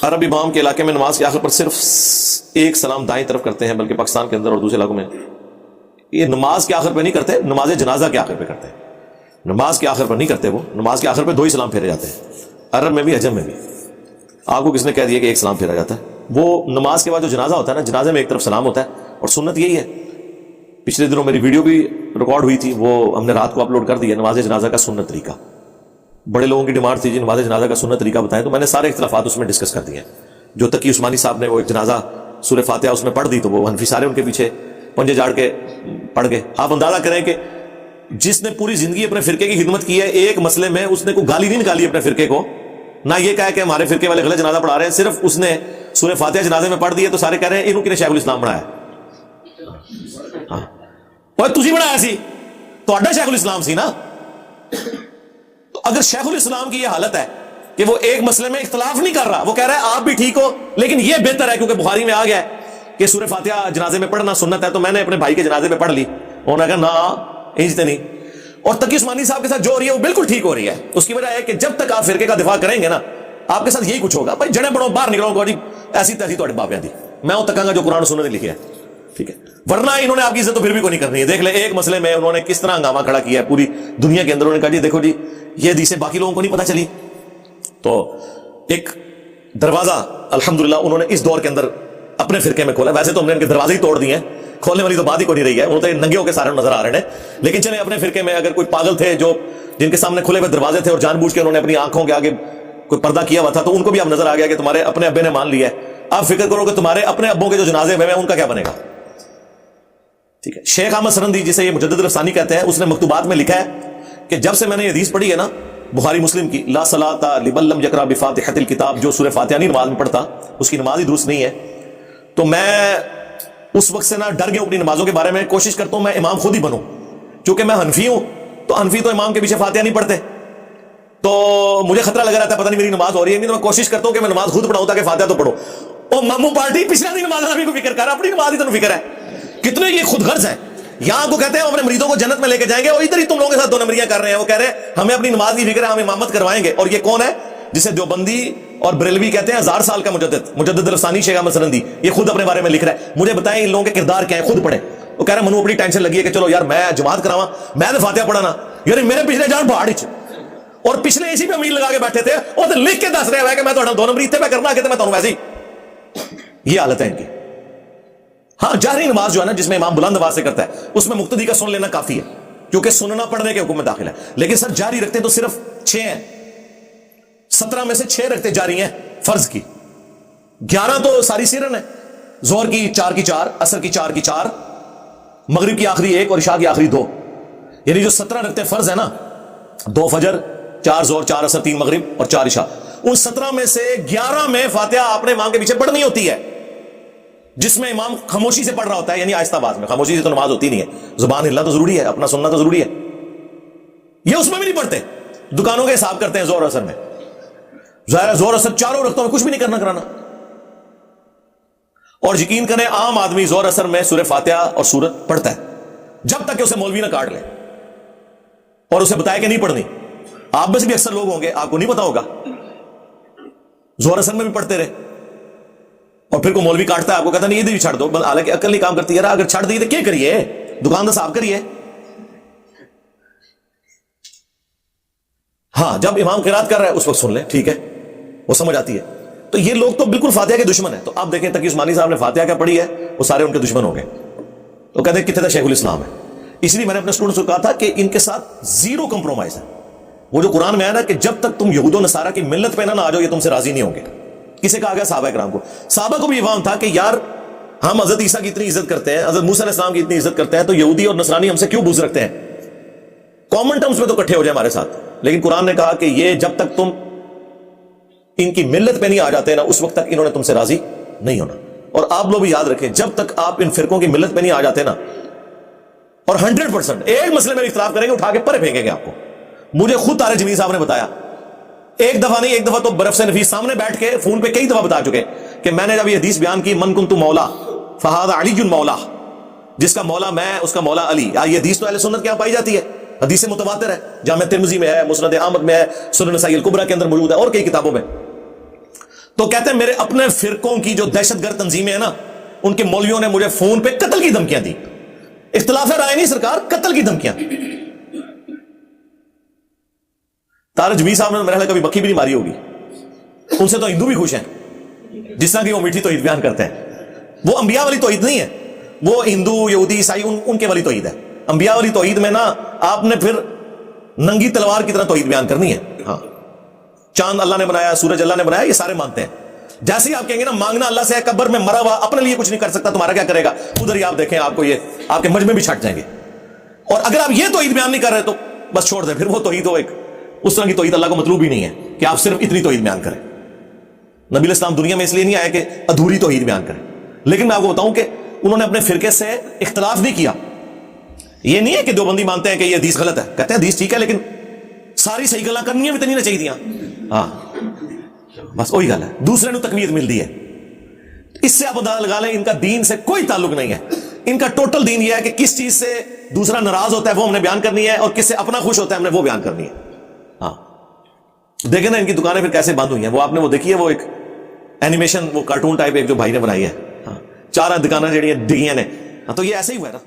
عرب امام کے علاقے میں نماز کے آخر پر صرف ایک سلام دائیں طرف کرتے ہیں، بلکہ پاکستان کے اندر اور دوسرے علاقوں میں یہ نماز کے آخر پہ نہیں کرتے، نماز جنازہ کے آخر پہ کرتے ہیں۔ نماز کے آخر پر نہیں کرتے، وہ نماز کے آخر پہ 2 ہی سلام پھیرے جاتے ہیں، عرب میں بھی عجم میں بھی۔ آپ کو کس نے کہہ دیا کہ ایک سلام پھیرا جاتا ہے؟ وہ نماز کے بعد جو جنازہ ہوتا ہے نا، جنازے میں ایک طرف سلام ہوتا ہے، اور سنت یہی ہے۔ پچھلے دنوں میری ویڈیو بھی ریکارڈ ہوئی تھی، وہ ہم نے رات کو اپلوڈ کر دیا، نماز جنازہ کا سنت طریقہ۔ بڑے لوگوں کی ڈیمانڈ تھی جی نماز جنازہ کا سنت طریقہ بتائیں، تو میں نے سارے اختلافات اس میں ڈسکس کر دیے ہیں۔ جو تقی عثمانی صاحب نے وہ ایک جنازہ سورہ فاتحہ اس میں پڑھ دی، تو وہ حنفی سارے ان کے پیچھے پنجے جاڑ کے پڑھ گئے۔ آپ اندازہ کریں کہ جس نے پوری زندگی اپنے فرقے کی خدمت کی ہے، ایک مسئلے میں اس نے کوئی گالی نہیں نکالی اپنے فرقے کو، نہ یہ کہا کہ ہمارے فرقے والے غلط جنازہ پڑھا رہے ہیں، صرف اس نے سورہ فاتحہ جنازے میں پڑھ دی ہے، تو سارے کہہ رہے ہیں انہوں نے شیخ الاسلام بنایا ہے۔ ہاں اور تسی بنایا سی، تہاڈا شیخ الاسلام سی نا۔ تو اگر شیخ الاسلام کی یہ حالت ہے کہ وہ ایک مسئلے میں اختلاف نہیں کر رہا، وہ کہہ رہا ہے آپ بھی ٹھیک ہو، لیکن یہ بہتر ہے کیونکہ بخاری میں آ گیا ہے کہ سورہ فاتحہ جنازے میں پڑھنا سنت ہے، تو میں نے اپنے بھائی کے جنازے پہ پڑھ لی۔ انہوں نے کہا نا انجتے نہیں۔ اور تقی عثمانی صاحب کے ساتھ جو ہو رہی ہے وہ بالکل ٹھیک ہو رہی ہے۔ اس کی وجہ ہے کہ جب تک آپ فرقے کا دفاع کریں گے نا، آپ کے ساتھ یہی کچھ ہوگا، بھائی جڑے بڑھو باہر نکلو گا جی، ایسی تیسی تھوڑے باپیاں دی، میں وہ تکاں گا جو قرآن و سنت نے لکھے ہے، ٹھیک ہے؟ ورنہ انہوں نے آپ کی عزت تو پھر بھی کوئی نہیں کرنی ہے۔ دیکھ لیں ایک مسئلے میں انہوں نے کس طرح ہنگامہ کھڑا کیا ہے پوری دنیا کے اندر۔ انہوں نے کہا جی دیکھو جی یہ حدیثیں باقی لوگوں کو نہیں پتہ چلی، تو ایک دروازہ الحمدللہ انہوں نے اس دور کے اندر اپنے فرقے میں کھولا۔ ویسے تو ہم نے ان کے دروازے ہی توڑ دیے ہیں، کھولنے والی تو بات ہی کوئی نہیں رہی ہے، وہ تو ننگے ہو کے سارے نظر آ رہے ہیں۔ لیکن چلیں اپنے فرقے میں اگر کوئی پاگل تھے جو جن کے سامنے کھلے ہوئے دروازے تھے اور جان بوجھ کے انہوں نے اپنی آنکھوں کے آگے کوئی پردہ کیا ہوا تھا، تو ان کو بھی اب نظر آ گیا کہ تمہارے اپنے ابے نے مان لیا ہے۔ آپ فکر کرو کہ تمہارے اپنے ابوں کے جو جنازے ہوئے ہیں ان کا کیا بنے گا، ٹھیک ہے؟ شیخ احمد سرندی جسے یہ مجدد الافسانی کہتے ہیں، اس نے مکتوبات میں لکھا ہے کہ جب سے میں نے یہ حدیث پڑھی ہے نا بخاری مسلم کی، لا صلاۃ لمن لم یقرأ بفاتحۃ الکتاب، جو سورہ فاتحہ نہیں نماز میں پڑھتا اس کی نماز ہی درست نہیں ہے، تو میں اس وقت سے نہ ڈر گیا اپنی نمازوں کے بارے میں، کوشش کرتا ہوں میں امام خود ہی بنوں، چونکہ میں حنفی ہوں، تو حنفی تو امام کے پیچھے فاتحہ نہیں پڑھتے، تو مجھے خطرہ لگا رہتا ہے پتہ نہیں میری نماز ہو رہی ہے نہیں، تو میں کوشش کرتا ہوں کہ میں نماز خود پڑھاؤں تاکہ فاتحہ تو پڑھو۔ او ماموں پارٹی پچھلا نہیں نماز نبی کو فکر کر رہا، اپنی نماز ہی تو فکر ہے۔ کتنے یہ خود غرض ہیں، یہاں کو کہتے ہیں ہم اپنے مریدوں کو جنت میں لے کے جائیں گے، اور ادھر ہی تم لوگوں کے ساتھ 2 نمبریاں کر رہے ہیں۔ وہ کہہ رہے ہیں ہمیں اپنی نماز کی فکر ہے، ہم امامت کروائیں گے۔ اور یہ کون ہے جسے دیوبندی اور بریلوی کہتے ہیں 1000 سال کا مجدد الافسانی شیخ احمد سرندی، یہ خود اپنے بارے میں لکھ رہا ہے۔ مجھے بتائیں ان لوگوں کے کردار کیا ہے، خود پڑھیں۔ وہ کہہ رہے ہیں منو اپنی ٹینشن لگی ہے کہ چلو یار میں جماعت کراواں، میں نے فاتحہ پڑھانا، یار میرے پچھلے جان پہاڑ چ اور پچھلے اسی پہ امید لگا کے بیٹھے تھے، اور تو لکھ کے دس رہے ہیں کہ میں تو 2 نمبر اتنے پہ کرنا کہ میں تو ویسے ہی۔ یہ حالت ہے ان کی۔ ہاں جہری نماز جو ہے نا جس میں امام بلند آواز سے کرتا ہے، اس میں مقتدی کا سن لینا کافی ہے، کیونکہ سننا پڑھنے کے حکم میں داخل ہے۔ لیکن سر جاری رکھتے تو صرف 6 ہیں، 17 میں سے 6 رکھتے جاری ہیں فرض کی، 11 تو ساری سیرن ہے، ظہر کی 4 کی 4، عصر کی 4 کی 4، مغرب کی آخری 1 اور عشاء کی آخری 2، یعنی جو 17 رکھتے فرض ہے نا، 2 فجر، 4 ظہر، 4 عصر، 3 مغرب اور 4 عشاء، ان 17 میں سے 11 میں فاتحہ آپ نے امام کے پیچھے پڑھنی ہوتی ہے، جس میں امام خاموشی سے پڑھ رہا ہوتا ہے، یعنی آہستہ آواز میں۔ خاموشی سے تو نماز ہوتی نہیں ہے، زبان ہلنا تو ضروری ہے، اپنا سننا تو ضروری ہے۔ یہ اس میں بھی نہیں پڑھتے، دکانوں کے حساب کرتے ہیں زور اثر میں، ظاہر ہے زور اثر چاروں رکھتا ہوں، کچھ بھی نہیں کرنا کرانا۔ اور یقین کریں عام آدمی زور اثر میں سورہ فاتحہ اور سورت پڑھتا ہے جب تک کہ اسے مولوی نہ کاٹ لے اور اسے بتایا کہ نہیں پڑھنی۔ آپ میں سے بھی اکثر لوگ ہوں گے آپ کو نہیں پتا ہوگا، زور اثر میں بھی پڑھتے رہے، اور پھر کو مولوی کاٹتا ہے آپ کو کہتا نہیں یہ بھی چھڑ دو، حالانکہ عقل نہیں کام کرتی، یار اگر چھڑ دی تو کیا کریے، دکان تو صاف کریے۔ ہاں جب امام قرات کر رہا ہے اس وقت سن لیں، ٹھیک ہے، وہ سمجھ آتی ہے۔ تو یہ لوگ تو بالکل فاتحہ کے دشمن ہیں۔ تو آپ دیکھیں تقی عثمانی صاحب نے فاتحہ کیا پڑھی ہے، وہ سارے ان کے دشمن ہو گئے۔ تو کہتے ہیں کتنے تک شیخ الاسلام ہے۔ اس لیے میں نے اپنے اسٹوڈنٹس کو کہا تھا کہ ان کے ساتھ 0 کمپرومائز ہے۔ وہ جو قرآن میں آیا نا کہ جب تک تم یہود و نصارہ کی ملت پہ نہ آ جاؤ یہ تم سے راضی نہیں ہوں گے۔ کسے کہا گیا؟ صحابہ کرام کو۔ صحابہ کو بھی یہ فہم تھا کہ یار ہم حضرت عیسیٰ کی اتنی عزت کرتے ہیں، حضرت موسیٰ علیہ السلام کی اتنی عزت کرتے ہیں، تو یہودی اور نصرانی ہم سے کیوں بغض رکھتے ہیں؟ کامن ٹرمز میں تو اکٹھے ہو جائے ہمارے ساتھ۔ لیکن قرآن نے کہا کہ یہ جب تک تم ان کی ملت پہ نہیں آ جاتے نا اس وقت تک انہوں نے تم سے راضی نہیں ہونا۔ اور آپ لوگ بھی یاد رکھیں جب تک آپ ان فرقوں کی ملت پہ نہیں آ جاتے نا، اور 100% ایک مسئلے میں اختلاف کریں گے اٹھا کے پرے پھینکیں گے آپ کو۔ مجھے خود طارق جمیل صاحب نے بتایا، ایک دفعہ نہیں، ایک دفعہ تو برف سے نفیس سامنے بیٹھ کے فون پہ کئی دفعہ بتا چکے کہ میں نے جب یہ حدیث بیان کی من کنت مولا فہذا علی مولا، جس کا مولا میں اس کا مولا علی۔ یہ حدیث تو اہل سنت کے یہاں پائی جاتی ہے، حدیث متواتر ہے، جامع ترمذی میں ہے، مسند احمد میں ہے، سنن نسائی الکبریٰ کے اندر موجود ہے، اور کئی کتابوں میں۔ تو کہتے ہیں میرے اپنے فرقوں کی جو دہشت گرد تنظیمیں ہیں نا، ان کے مولویوں نے مجھے فون پہ قتل کی دھمکیاں دی. اختلاف رائے نہیں سرکار، قتل کی دھمکیاں. طارق جمیل صاحب نے میرے خیال کبھی مکھی بھی نہیں ماری ہوگی. ان سے تو ہندو بھی خوش ہیں، جس طرح کی وہ میٹھی توحید بیان کرتے ہیں. وہ انبیاء والی توحید نہیں ہے، وہ ہندو یہودی عیسائی ان کے والی توحید ہے. انبیاء والی توحید میں نا آپ نے پھر ننگی تلوار کی طرح توحید بیان کرنی ہے. ہاں، چاند اللہ نے بنایا، سورج اللہ نے بنایا، یہ سارے مانتے ہیں. جیسے ہی آپ کہیں گے نا مانگنا اللہ سے ہے، قبر میں مرا ہوا اپنے لیے کچھ نہیں کر سکتا، تمہارا کیا کرے گا، ادھر ہی آپ دیکھیں آپ کو یہ آپ کے مجمع بھی چھٹ جائیں گے. اور اگر آپ یہ توحید بیان نہیں کر رہے تو بس چھوڑ دیں، پھر وہ توحید ہو ایک اس طرح کی توحید اللہ کو مطلوب ہی نہیں ہے کہ آپ صرف اتنی توحید بیان کریں. نبی علیہ السلام دنیا میں اس لیے نہیں آیا کہ ادھوری توحید بیان کریں. لیکن میں آپ کو بتاؤں کہ انہوں نے اپنے فرقے سے اختلاف نہیں کیا. یہ نہیں ہے کہ دیوبندی مانتے ہیں کہ یہ حدیث غلط ہے، کہتے ہیں حدیث ٹھیک ہے لیکن ساری صحیح گلاں کرنی بھی تو نہیں چاہیے. ہاں بس وہی گل ہے، دوسرے نو تقویت ملتی ہے. اس سے آپ اندازہ لگا لیں ان کا دین سے کوئی تعلق نہیں ہے. ان کا ٹوٹل دین یہ ہے کہ کس چیز سے دوسرا ناراض ہوتا ہے وہ ہم نے بیان کرنی ہے، اور کس سے اپنا خوش ہوتا ہے ہم نے وہ بیان کرنی ہے. ہاں دیکھیں نا ان کی دکانیں پھر کیسے بند ہوئی ہیں. وہ آپ نے وہ دیکھی ہے، وہ ایک اینیمیشن، وہ کارٹون ٹائپ ایک جو بھائی نے بنائی ہے. ہاں 4 دکانیں جڑی ڈگیاں نے. ہاں تو یہ ایسے ہی ہوا ہے نا.